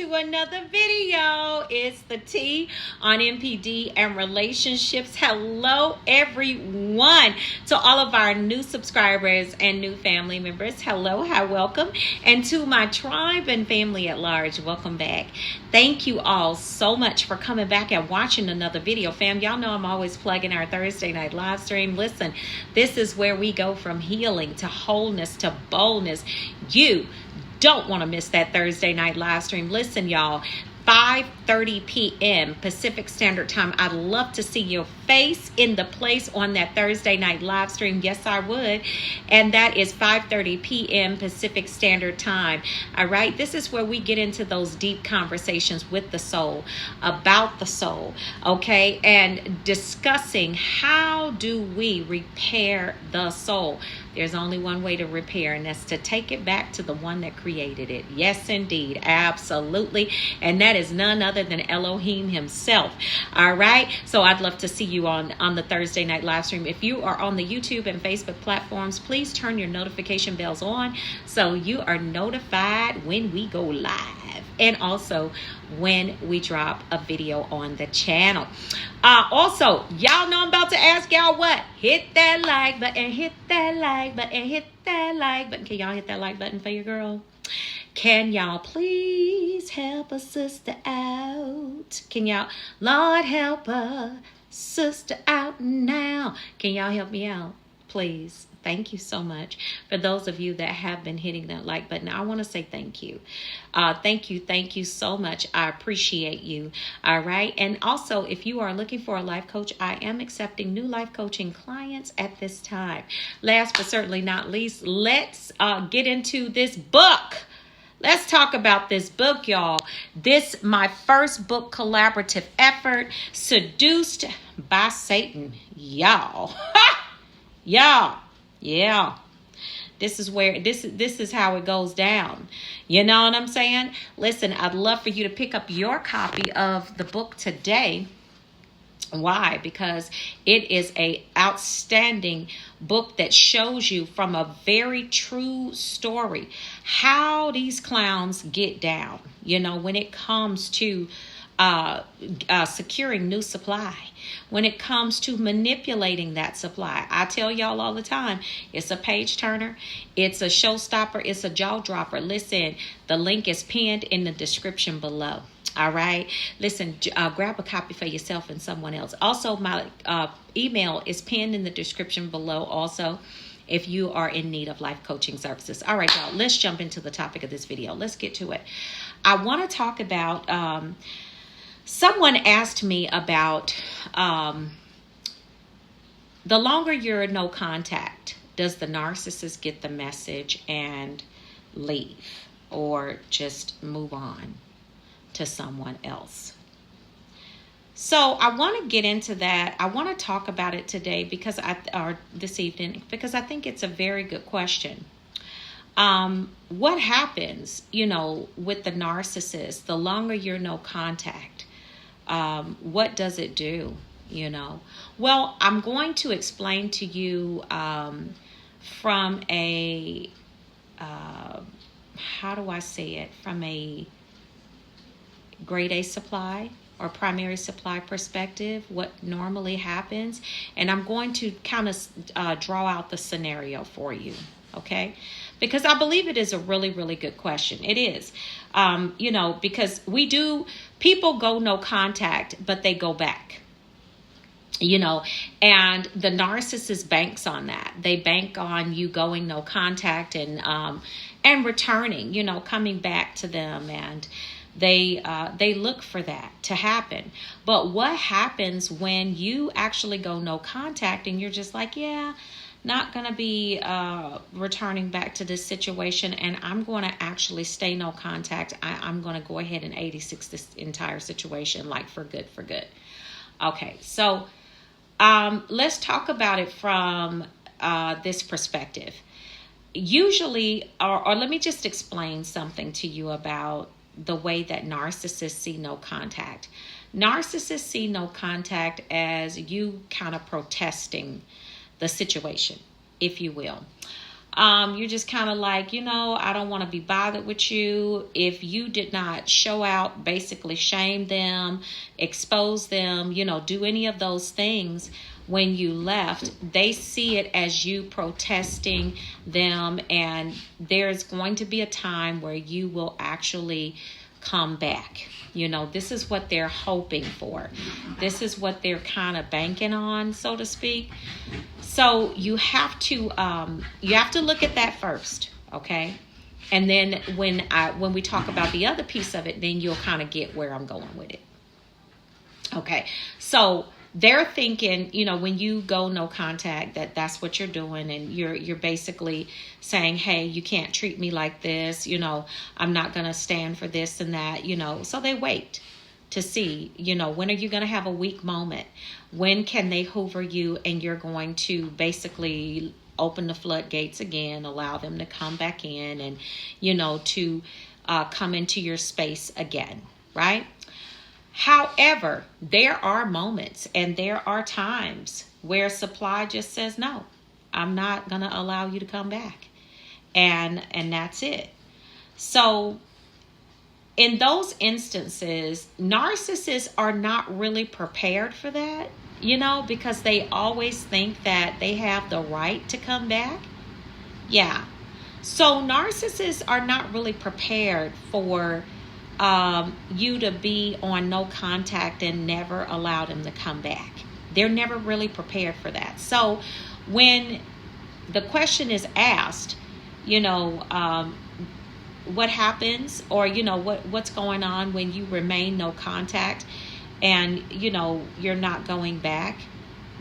to another video. It's the T on MPD and relationships. Hello, everyone. To all of our new subscribers and new family members, hello, hi, welcome. And to my tribe and family at large, welcome back. Thank you all so much for coming back and watching another video. Fam, y'all know I'm always plugging our Thursday night live stream. Listen, this is where we go from healing to wholeness to boldness. You don't want to miss that Thursday night live stream. Listen, y'all, 5:30 p.m. Pacific Standard Time. I'd love to see your face in the place on that Thursday night live stream. Yes, I would. And that is 5:30 p.m. Pacific Standard Time. All right. This is where we get into those deep conversations with the soul, about the soul. Okay. And discussing how do we repair the soul. There's only one way to repair, and that's to take it back to the one that created it. Yes, indeed. Absolutely. And that is none other than Elohim himself. All right. So I'd love to see you on the Thursday night live stream. If you are on the YouTube and Facebook platforms, please turn your notification bells on so you are notified when we go live. And also when we drop a video on the channel. Also, y'all know I'm about to ask y'all what? Hit that like button, hit that like button, hit that like button. Can y'all hit that like button for your girl? Can y'all please help a sister out? Can y'all, Lord help a sister out now? Can y'all help me out, please? Thank you so much. For those of you that have been hitting that like button, I want to say thank you. Thank you so much. I appreciate you. All right. And also, if you are looking for a life coach, I am accepting new life coaching clients at this time. Last but certainly not least, let's get into this book. Let's talk about this book, y'all. This, my first book collaborative effort, Seduced by Satan. Y'all. Y'all. Yeah, this is where this is how it goes down. You know what I'm saying? Listen, I'd love for you to pick up your copy of the book today. Why? Because it is a outstanding book that shows you from a very true story how these clowns get down, you know, when it comes to securing new supply, when it comes to manipulating that supply. I tell y'all all the time, it's a page turner, it's a showstopper, it's a jaw dropper. Listen, the link is pinned in the description below. All right. Listen, grab a copy for yourself and someone else. Also, my email is pinned in the description below also, if you are in need of life coaching services. All right, y'all, let's jump into the topic of this video. Let's get to it. I want to talk about someone asked me about the longer you're no contact, does the narcissist get the message and leave or just move on to someone else? So I want to get into that. I want to talk about it today this evening because I think it's a very good question. What happens, you know, with the narcissist, the longer you're no contact? What does it do, you know? Well, I'm going to explain to you from a, how do I say it? From a grade A supply or primary supply perspective, what normally happens. And I'm going to kind of draw out the scenario for you, okay? Because I believe it is a really, really good question. It is, you know, because people go no contact, but they go back, you know, and the narcissist banks on that. They bank on you going no contact and returning, you know, coming back to them, and they look for that to happen. But what happens when you actually go no contact and you're just like, yeah, not going to be returning back to this situation, and I'm going to actually stay no contact. I'm going to go ahead and 86 this entire situation, like for good. Okay, so let's talk about it from this perspective. Usually, or let me just explain something to you about the way that narcissists see no contact. Narcissists see no contact as you kind of protesting the situation, if you will. You're just kind of like, I don't want to be bothered with you. If you did not show out, basically shame them, expose them, do any of those things when you left, they see it as you protesting them. And there's going to be a time where you will actually come back. This is what they're hoping for. This is what they're kind of banking on, so to speak. So you have to look at that first, okay? And then when we talk about the other piece of it, then you'll kind of get where I'm going with it. Okay, so they're thinking, when you go no contact, that's what you're doing, and you're basically saying, hey, you can't treat me like this, I'm not going to stand for this and that, so they wait to see, when are you going to have a weak moment? When can they hoover you and you're going to basically open the floodgates again, allow them to come back in and, to come into your space again, right? However, there are moments and there are times where supply just says, no, I'm not going to allow you to come back. And that's it. So in those instances, narcissists are not really prepared for that, because they always think that they have the right to come back. Yeah. So narcissists are not really prepared for you to be on no contact and never allow them to come back. They're never really prepared for that. So when the question is asked, what happens, or what's going on when you remain no contact and you're not going back,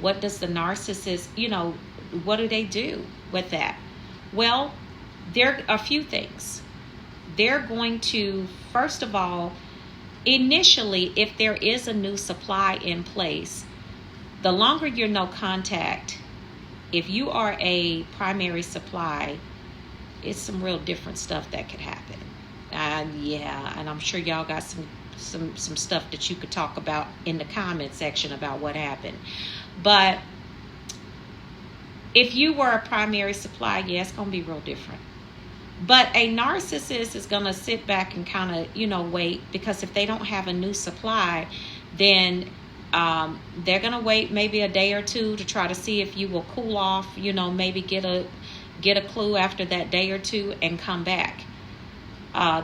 what does the narcissist, what do they do with that? Well, there are a few things. They're going to, first of all, initially, if there is a new supply in place, the longer you're no contact, if you are a primary supply, it's some real different stuff that could happen. And I'm sure y'all got some stuff that you could talk about in the comment section about what happened. But if you were a primary supply, it's going to be real different. But a narcissist is going to sit back and kind of, wait, because if they don't have a new supply, then they're going to wait maybe a day or two to try to see if you will cool off, maybe get a clue after that day or two and come back.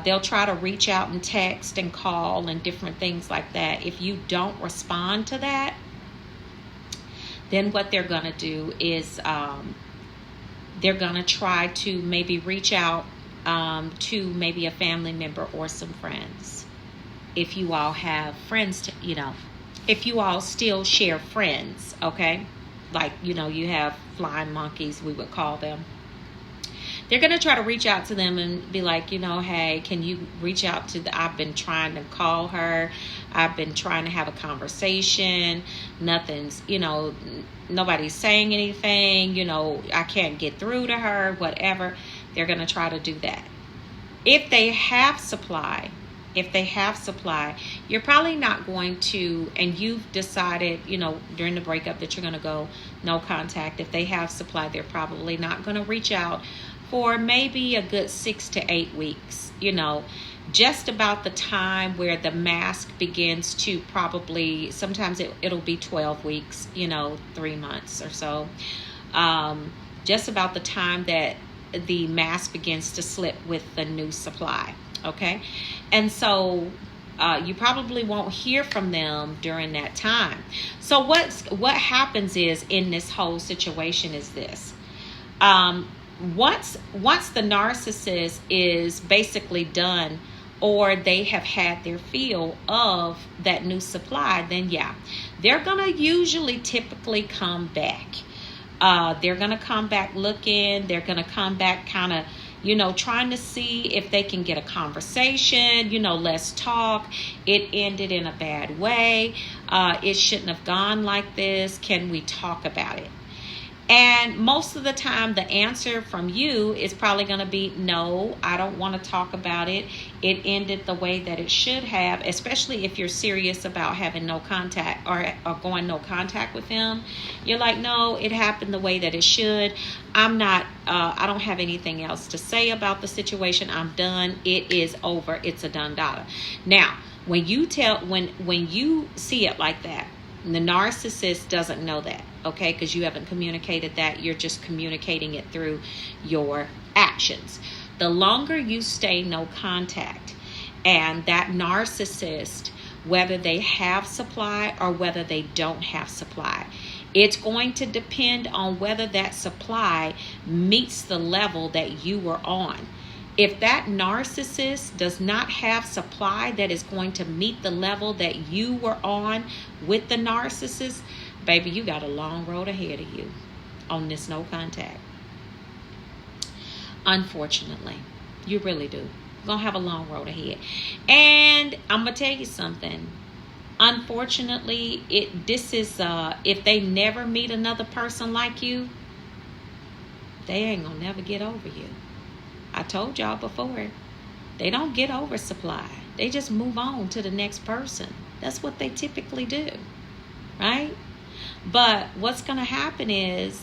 They'll try to reach out and text and call and different things like that. If you don't respond to that, then what they're going to do is they're going to try to maybe reach out to maybe a family member or some friends. If you all have friends, if you all still share friends, okay? Like, you have flying monkeys, we would call them. They're going to try to reach out to them and be like, hey, can you reach out to I've been trying to call her. I've been trying to have a conversation. Nothing's, nobody's saying anything. I can't get through to her, whatever. They're going to try to do that. If they have supply, you're probably not going to, and you've decided, during the breakup that you're going to go no contact. If they have supply, they're probably not going to reach out for maybe a good 6 to 8 weeks, just about the time where the mask begins to probably, sometimes it'll be 12 weeks, 3 months or so. Just about the time that the mask begins to slip with the new supply, okay? And so you probably won't hear from them during that time. So what happens is in this whole situation is this. Once the narcissist is basically done, or they have had their fill of that new supply, then they're going to typically come back. They're going to come back looking. They're going to come back kind of, trying to see if they can get a conversation, let's talk. It ended in a bad way. It shouldn't have gone like this. Can we talk about it? And most of the time, the answer from you is probably going to be, no, I don't want to talk about it. It ended the way that it should have, especially if you're serious about having no contact or going no contact with them. You're like, no, it happened the way that it should. I don't have anything else to say about the situation. I'm done. It is over. It's a done data. Now, when you see it like that, the narcissist doesn't know that, okay? Because you haven't communicated that. You're just communicating it through your actions. The longer you stay no contact, and that narcissist, whether they have supply or whether they don't have supply, it's going to depend on whether that supply meets the level that you were on. If that narcissist does not have supply that is going to meet the level that you were on with the narcissist, baby, you got a long road ahead of you on this no contact. Unfortunately, you really do. You're going to have a long road ahead. And I'm going to tell you something. Unfortunately, if they never meet another person like you, they ain't going to never get over you. I told y'all before, they don't get over supply. They just move on to the next person. That's what they typically do, right? But what's going to happen is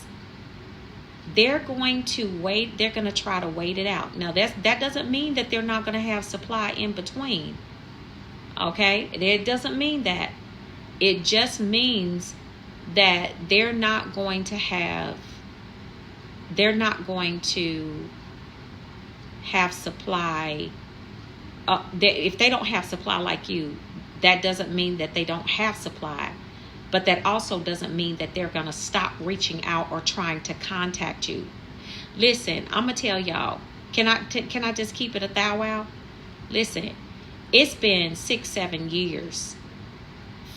they're going to wait. They're going to try to wait it out. Now, that doesn't mean that they're not going to have supply in between, okay? It doesn't mean that. It just means that they're not going to have supply. If they don't have supply like you, that doesn't mean that they don't have supply, but that also doesn't mean that they're going to stop reaching out or trying to contact you. Listen, I'm going to tell y'all, can I just keep it a thou wow? Listen, it's been 6-7 years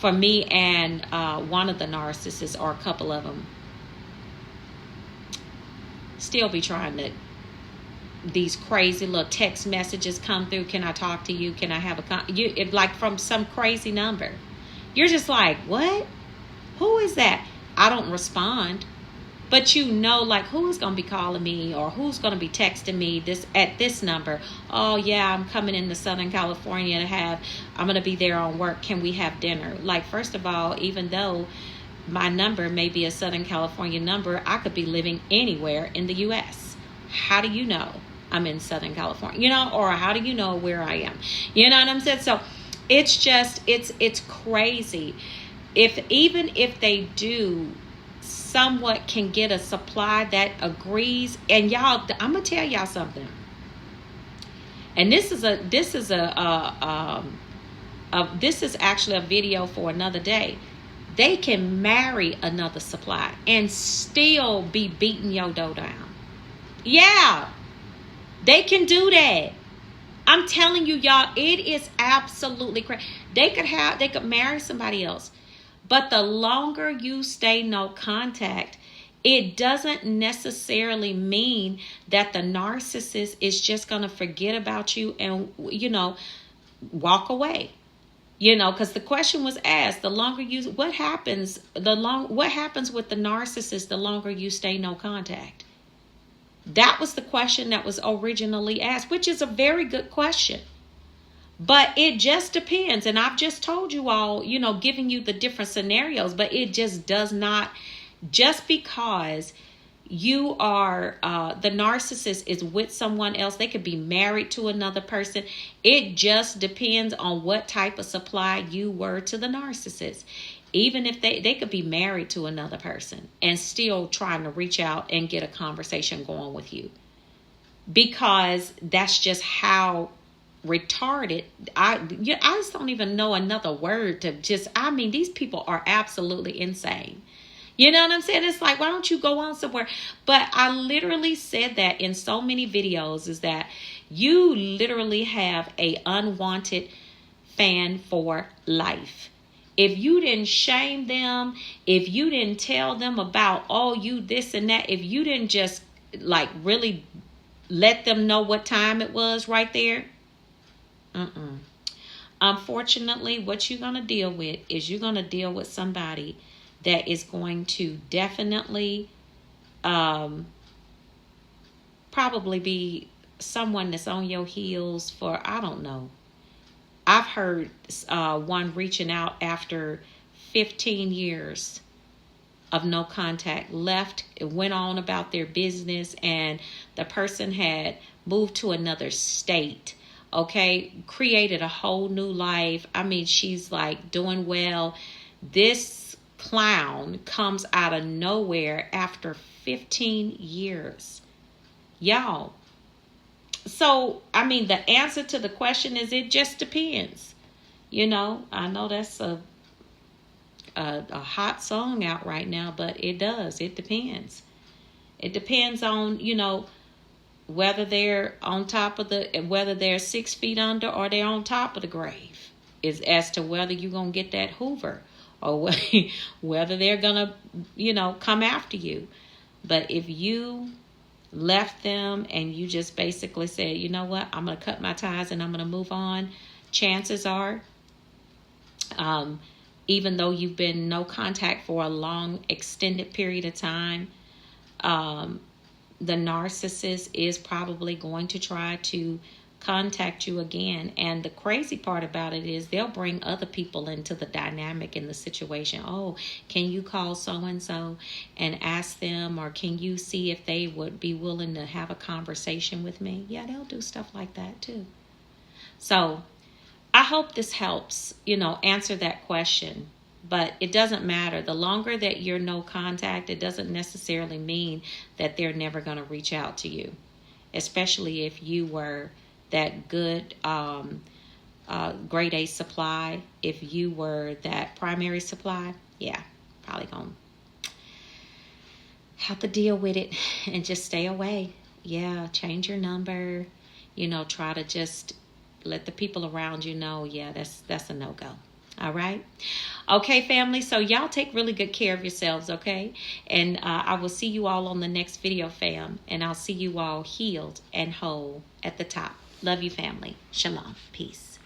for me and one of the narcissists, or a couple of them, still be trying to, these crazy little text messages come through. Can I talk to you? Can I have like from some crazy number? You're just like, what? Who is that? I don't respond. But you know, like, who is going to be calling me, or who's going to be texting me at this number? Oh, yeah, I'm coming into Southern California I'm going to be there on work. Can we have dinner? Like, first of all, even though my number may be a Southern California number, I could be living anywhere in the U.S. How do you know I'm in Southern California? Or how do you know where I am? You know what I'm saying? So it's just, it's crazy. Even if they do somewhat can get a supply that agrees, and y'all, I'm gonna tell y'all something. And this is actually a video for another day. They can marry another supply and still be beating your dough down. Yeah, they can do that. I'm telling you, y'all, it is absolutely crazy. They could marry somebody else. But the longer you stay no contact, it doesn't necessarily mean that the narcissist is just going to forget about you and, walk away. Because the question was asked, what happens with the narcissist the longer you stay no contact? That was the question that was originally asked, which is a very good question. But it just depends. And I've just told you all, giving you the different scenarios, but it just does not, just because you are, the narcissist is with someone else, they could be married to another person. It just depends on what type of supply you were to the narcissist. Even if they could be married to another person and still trying to reach out and get a conversation going with you. Because that's just how retarded, I just don't even know another word to these people are absolutely insane. You know what I'm saying? It's like, why don't you go on somewhere? But I literally said that in so many videos, is that you literally have a unwanted fan for life. If you didn't shame them, if you didn't tell them about, you this and that, if you didn't just like really let them know what time it was right there, unfortunately, what you're going to deal with is you're going to deal with somebody that is going to definitely probably be someone that's on your heels for, I don't know. I've heard one reaching out after 15 years of no contact, left, went on about their business, and the person had moved to another state, okay, created a whole new life. I mean, she's like doing well. This clown comes out of nowhere after 15 years. Y'all. So, I mean, the answer to the question is it just depends. You know, I know that's a hot song out right now, but it does. It depends. It depends on, you know, whether they're on top of whether they're 6 feet under or they're on top of the grave, is as to whether you're going to get that Hoover or whether they're going to, you know, come after you. But if you left them and you just basically said, you know what, I'm going to cut my ties and I'm going to move on, chances are, even though you've been no contact for a long extended period of time, the narcissist is probably going to try to contact you again. And the crazy part about it is they'll bring other people into the dynamic in the situation. Oh, can you call so-and-so and ask them, or can you see if they would be willing to have a conversation with me? Yeah, they'll do stuff like that too. So I hope this helps, you know, answer that question. But it doesn't matter. The longer that you're no contact, it doesn't necessarily mean that they're never going to reach out to you, especially if you were that good grade A supply. If you were that primary supply, yeah, probably going to have to deal with it and just stay away. Yeah, change your number, you know, try to just let the people around you know, yeah, that's a no-go. All right. Okay, family. So y'all take really good care of yourselves, okay? And I will see you all on the next video, fam. And I'll see you all healed and whole at the top. Love you, family. Shalom. Peace.